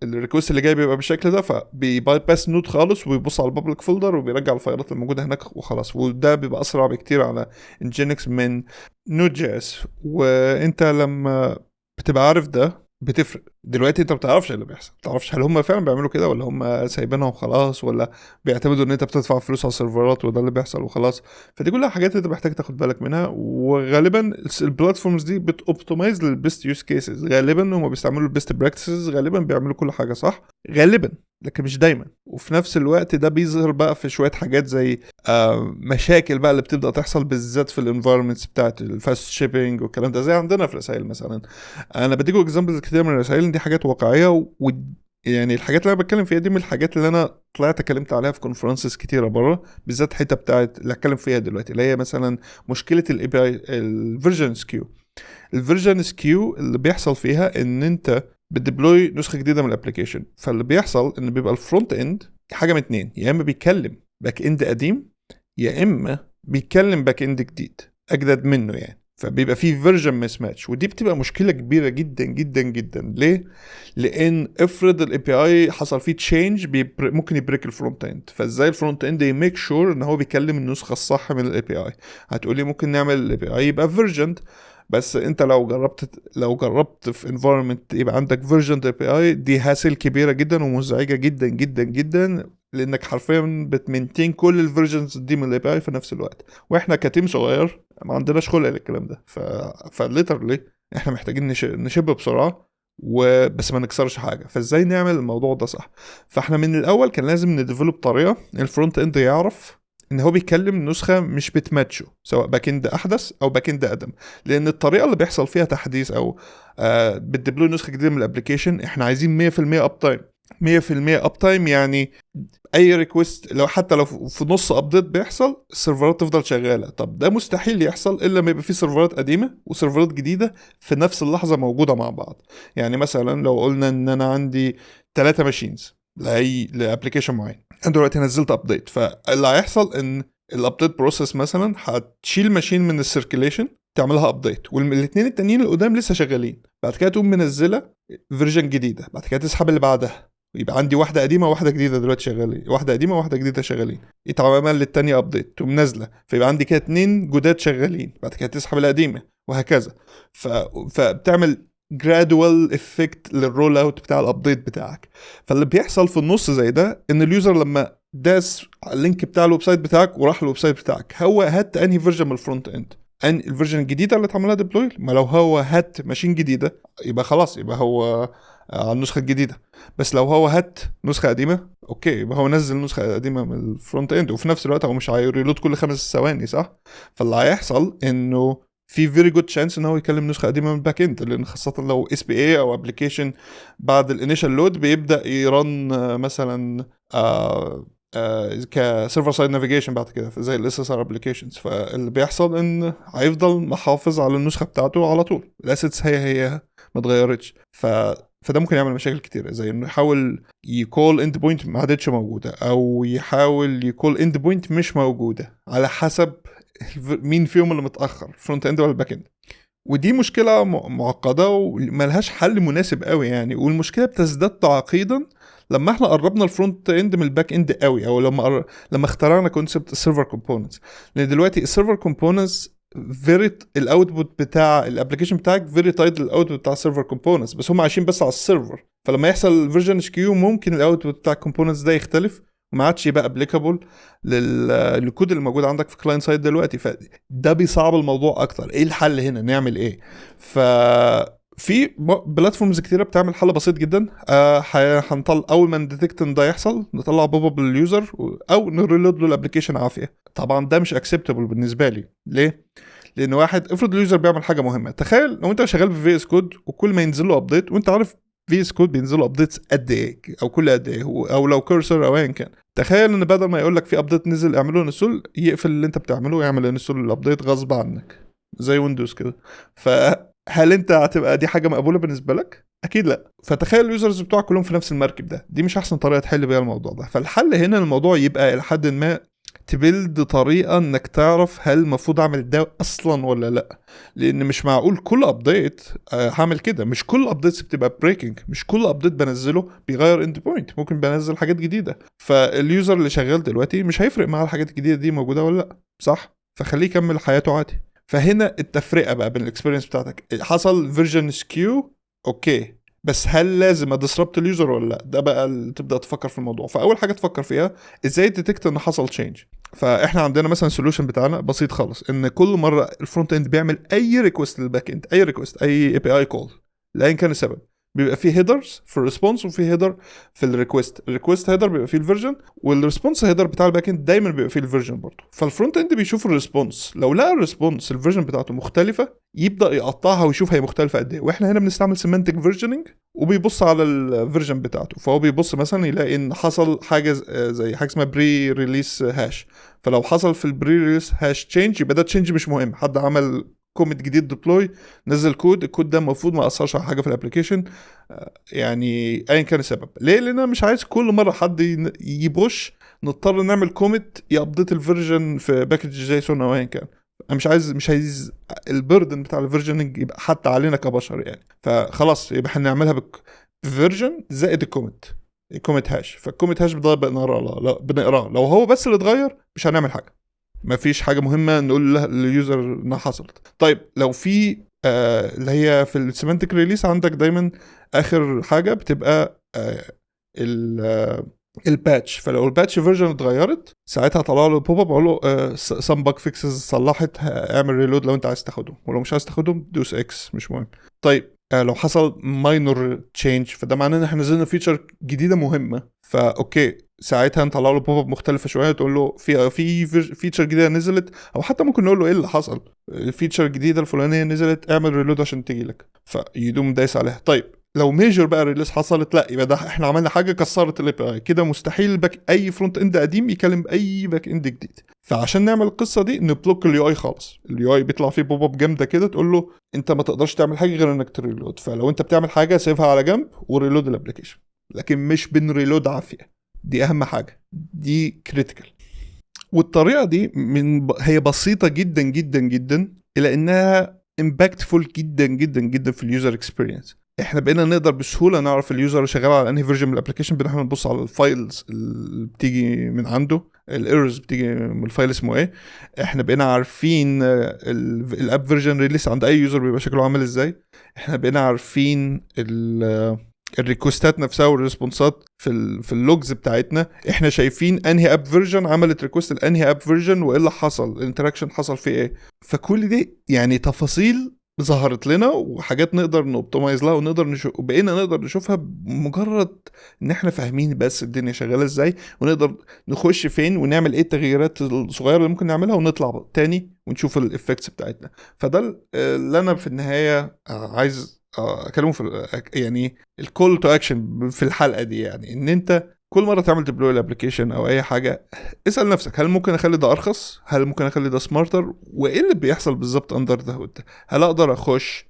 الريكوست اللي جاي بيبقى بالشكل ده، فبيباي باس نود خالص وبيبص على البابليك فولدر وبيرجع الفايلات الموجوده هناك وخلاص. وده بيبقى اسرع بكتير على انجينكس من نود جي اس. وانت لما بتبقى عارف ده بتفرق. دلوقتي انت ما بتعرفش اللي بيحصل، ما بتعرفش هل هم فعلا بيعملوا كده ولا هم سايبينها وخلاص، ولا بيعتمدوا ان انت بتدفع فلوس على السيرفرات وده اللي بيحصل وخلاص. فدي كلها حاجات انت محتاج تاخد بالك منها. وغالبا البلاتفورمز دي بتوبتمايز للبيست يوز كيسز، غالبا هم بيستعملوا البيست براكتسز، غالبا بيعملوا كل حاجه صح غالبا، لكن مش دايما. وفي نفس الوقت ده بيظهر بقى في شويه حاجات زي مشاكل بقى اللي بتبدا تحصل بالذات في الانفايرمنتس بتاعت الفاست شيبينج والكلام ده، زي عندنا في رسائل مثلا. انا بديكوا اكزامبلز كتير من الرسائل دي، حاجات واقعيه يعني الحاجات اللي انا بتكلم فيها دي من الحاجات اللي انا طلعت اتكلمت عليها في كونفرنسز كتيره بره، بالذات الحته بتاعت اللي هتكلم فيها دلوقتي، اللي هي مثلا مشكله الاي بي اي الفيرجن سكيو. الفيرجن سكيو اللي بيحصل فيها ان انت بتديبلوي نسخه جديده من الابلكيشن، فاللي بيحصل ان بيبقى الفرونت اند حاجه من اتنين، يا اما بيتكلم باك اند قديم، يا اما بيتكلم باك اند جديد اجدد منه يعني، فبيبقى فيه فيرجن مس ماتش. ودي بتبقى مشكله كبيره جدا جدا جدا. ليه؟ لان افرض الاي بي اي حصل فيه تشينج ممكن يبريك الفرونت اند، فازاي الفرونت اند يميك شور ان هو بيكلم النسخه الصح من الاي بي اي؟ هتقولي ممكن نعمل الاي بي اي يبقى فيرجند، بس انت لو جربت في environment يبقى عندك version API، دي هاسل كبيره جدا ومزعجه جدا جدا جدا، لانك حرفيا بتمنتين كل الفيرجنز دي من الاي بي اي في نفس الوقت. واحنا كتيم صغير ما عندناش خلق للكلام ده، فليترلي احنا محتاجين نشب بسرعه وبس ما نكسرش حاجه. فازاي نعمل الموضوع ده صح؟ فاحنا من الاول كان لازم نديفلوب طريقه الفرونت اند يعرف ان هو بيتكلم نسخه مش بتماتشه، سواء باك اند احدث او باك اند اقدم. لان الطريقه اللي بيحصل فيها تحديث او بتديبلوي نسخه جديده من الابلكيشن، احنا عايزين 100% اب تايم. 100% اب تايم يعني اي ريكوست حتى لو في نص ابديت بيحصل السيرفرات تفضل شغاله. طب ده مستحيل يحصل الا لما يبقى في سيرفرات قديمه وسيرفرات جديده في نفس اللحظه موجوده مع بعض. يعني مثلا لو قلنا ان انا عندي 3 ماشينز لابلكيشن معين، انا دلوقتي نزلت ابديت، فاللي هيحصل ان الابديت بروسيس مثلا هتشيل ماشين من السيركيليشن تعملها ابديت، والاثنين التانيين القدام لسه شغالين، بعد كده تقوم منزله فيرجن جديده، بعد كده تسحب اللي بعدها، يبقى عندي واحده قديمه وواحده جديده دلوقتي شغالين، واحده قديمه وواحده جديده شغالين، يتعمل للتانيه ابديت تقوم نازله، فيبقى عندي كده 2 جداد شغالين، بعد كده تسحب القديمه وهكذا. فبتعمل جرادوال افكت للرول اوت بتاع الابديت بتاعك. فاللي بيحصل في النص زي ده ان اليوزر لما داس على اللينك بتاع الويب سايت بتاعك وراح الويب سايت بتاعك، هو هات انهي فيرجن من الفرونت اند، ان الفيرجن الجديده اللي اتعملها ديبلوي. ما لو هو هات ماشين جديده يبقى خلاص، يبقى هو على النسخه الجديده. بس لو هو هات نسخه قديمه، اوكي، يبقى هو نزل نسخه قديمه من الفرونت اند، وفي نفس الوقت هو مش هيريلود كل 5 ثواني صح. فاللي هيحصل انه في فيري جود تشانس ان هو يكلم نسخه قديمه من الباك اند، لان خاصه لو اس بي اي او ابلكيشن بعد الانيشال لود بيبدا يرن مثلا كسيرفر سايد نافيجيشن بعد كده زي الاس اس ار ابلكيشنز. فاللي بيحصل ان هيفضل محافظ على النسخه بتاعته على طول، الاسيتس هي ما اتغيرتش. فده ممكن يعمل مشاكل كتير، زي انه يحاول يكول اند بوينت ما عادتش موجوده، او يحاول يكول اند بوينت مش موجوده، على حسب مين فيهم اللي متاخر، فرونت اند ولا باك اند. ودي مشكله معقده وملهاش حل مناسب قوي يعني. والمشكله بتزداد تعقيدا لما احنا قربنا الفرونت اند من الباك اند قوي، او لما اخترعنا كونسبت السيرفر كومبوننتس. لان دلوقتي السيرفر كومبوننتس الاوتبوت بتاع الابلكيشن بتاعك فيري تايد للاوتبوت بتاع السيرفر كومبوننتس، بس هم عايشين بس على السيرفر. فلما يحصل فيرجن سكيو ممكن الاوتبوت بتاع الكومبوننتس ده يختلف وما عادش يبقى ابليكابل للكود اللي موجود عندك في كلاينت سايد دلوقتي. فده بيصعب الموضوع اكتر. ايه الحل هنا؟ نعمل ايه؟ في بلاتفورمز كتيره بتعمل حل بسيط جدا. هنطلع اول ما نديتكت ان ده يحصل نطلع بوب اب لليوزر او نريلود له الابلكيشن عافيه. طبعا ده مش اكسبتبل بالنسبه لي. ليه؟ لان واحد افرض اليوزر بيعمل حاجه مهمه. تخيل لو انت شغال في في اس كود وكل ما ينزل له ابديت وانت عارف في اس كود بينزلوا ابديتس قد ايه او كل قد ايه، او لو كورسر او ايا كان. تخيل ان بدل ما يقول لك في ابديت نزل اعمله انستول، يقفل اللي انت بتعمله ويعمل انستول الابديت غصب عنك زي ويندوز كده. فهل انت هتبقى دي حاجه مقبوله بالنسبه لك؟ اكيد لا. فتخيل اليوزرز بتوعك كلهم في نفس المركب ده، دي مش احسن طريقه تحل بيها الموضوع ده. فالحل هنا الموضوع يبقى لحد ما تبيلد طريقه انك تعرف هل المفروض اعمل ده اصلا ولا لا. لان مش معقول كل ابديت هعمل كده. مش كل ابديتس بتبقى بريكنج، مش كل ابديت بنزله بيغير اند بوينت، ممكن بنزل حاجات جديده. فاليوزر اللي شغال دلوقتي مش هيفرق معاه الحاجات الجديده دي موجوده ولا لا، صح؟ فخليه يكمل حياته عادي. فهنا التفرقه بقى بين الاكسبيرينس بتاعتك. حصل فيرجن سكيو، اوكي، بس هل لازم ادسربت اليوزر ولا لا؟ ده بقى اللي تبدا تفكر في الموضوع. فاول حاجه تفكر فيها ازاي تديتكت ان حصل تشينج. فاحنا عندنا مثلا سوليوشن بتاعنا بسيط خالص، ان كل مره الفرونت اند بيعمل اي ريكوست للباك اند، اي ريكوست، اي اي بي اي كول لاين كان السبب، بيبقى فيه هيدرز في الريسبونس وفيه هيدر في الريكوست. الريكوست هيدر بيبقى فيه الفيرجن، والريسبونس هيدر بتاع الباك اند دايما بيبقى فيه الفيرجن برضه. فالفرونت اند بيشوف الريسبونس، لو لقى الريسبونس الفيرجن بتاعته مختلفه يبدا يقطعها ويشوف هي مختلفه قد ايه. واحنا هنا بنستعمل سيمانتك فيرجننج، وبيبص على الفيرجن بتاعته. فهو بيبص مثلا يلاقي ان حصل حاجه زي حاجه اسمها بري ريليس هاش. فلو حصل في البري ريليس هاش تشينج يبقى ده تشينج مش مهم، حد عمل كوميت جديد ديبلوي، نزل كود، الكود ده المفروض ما اثرش على حاجه في الابلكيشن، يعني ايا كان السبب. ليه؟ لان انا مش عايز كل مره حد يبوش نضطر نعمل كوميت يابديت الفيرجن في باكج جيسون او ايا كان. انا مش عايز البردن بتاع الفيرجننج يبقى حتى علينا كبشر يعني. فخلاص يبقى هنعملها بفيرجن زائد الكوميت هاش. فالكوميت هاش بنقراه لو هو بس اللي اتغير مش هنعمل حاجه، ما فيش حاجه مهمه نقول لليوزر انها حصلت. طيب لو في اللي هي في السيمانتك ريليس عندك دايما اخر حاجه بتبقى الباتش. فلو الباتش فيرجن اتغيرت ساعتها طلع له بوب اب اقول له سام باج فيكسز صلحت، اعمل ريلود لو انت عايز تاخدهم، ولو مش عايز تاخدهم دوس اكس مش مهم. طيب لو حصل ماينور تشينج فده معناه ان احنا نزلنا فيتشر جديده مهمه، فاوكي ساعتها نطلع له بوب اب مختلفه شويه تقول له في فيتشر جديده نزلت، او حتى ممكن نقول له ايه اللي حصل، الفيتشر الجديده الفلانيه نزلت اعمل ريلود عشان تيجي لك، فيدوم دايس عليها. طيب لو ميجر بقى ريليس حصلت، لا يبقى ده احنا عملنا حاجه كسرت الاي بي اي كده، مستحيل اي فرونت اند قديم يكلم اي باك اند جديد. فعشان نعمل القصه دي نبلوك اليو اي خالص. اليو اي بيطلع فيه بوب اب جامده كده تقول له انت ما تقدرش تعمل حاجه غير انك تريلود، فلو انت بتعمل حاجه سيبها على جنب وريلود الابلكيشن، لكن مش بنريلود عافيه. دي اهم حاجه، دي كريتيكال. والطريقه دي هي بسيطه جدا جدا جدا الى انها امباكتفول جدا جدا جدا في اليوزر اكسبيرينس. احنا بقينا نقدر بسهوله نعرف اليوزر شغال على انهي فيرجن من الابلكيشن، بنحاول نبص على الفايلز اللي بتيجي من عنده، الايرورز بتيجي من الفايل اسمه ايه. احنا بقينا عارفين الاب فيرجن ريليس عند اي يوزر بيبقى شكله عامل ازاي. احنا بقينا عارفين الريكوستات نفسها والريسبونسات في اللوجز بتاعتنا. احنا شايفين انهي اب فيرجن عملت ريكوست لانهي اب فيرجن وايه اللي حصل، الانتراكشن حصل فيه ايه. فكل دي يعني تفاصيل ظهرت لنا وحاجات نقدر نوبتمايز لها وبقينا نقدر نشوفها بمجرد ان احنا فاهمين بس الدنيا شغاله ازاي، ونقدر نخش فين ونعمل ايه التغييرات الصغيره اللي ممكن نعملها ونطلع تاني ونشوف الافكتس بتاعتنا. فده اللي انا في النهايه عايز اكلمه في يعني الكول تو اكشن في الحلقه دي، يعني ان انت كل مره تعمل ديبلوي الابلكيشن او اي حاجه اسال نفسك هل ممكن اخلي ده ارخص، هل ممكن اخلي ده سمارتر، وايه اللي بيحصل بالظبط اندر ذا هود. هل اقدر اخش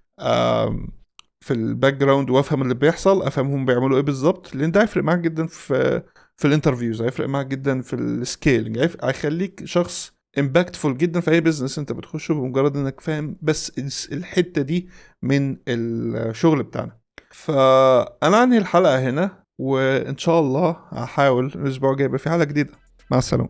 في الباك جراوند وافهم اللي بيحصل، افهمهم بيعملوا ايه بالظبط، لان ده هيفرق معاك جدا في الانترفيوز، هيفرق معاك جدا في السكيلنج، هيخليك شخص امباكتفول جدا في اي بزنس انت بتخشه بمجرد انك فاهم بس الحته دي من الشغل بتاعنا. فانا انهي الحلقه هنا، وان شاء الله هحاول الاسبوع الجاي يبقى في حلقه جديده. مع السلامه.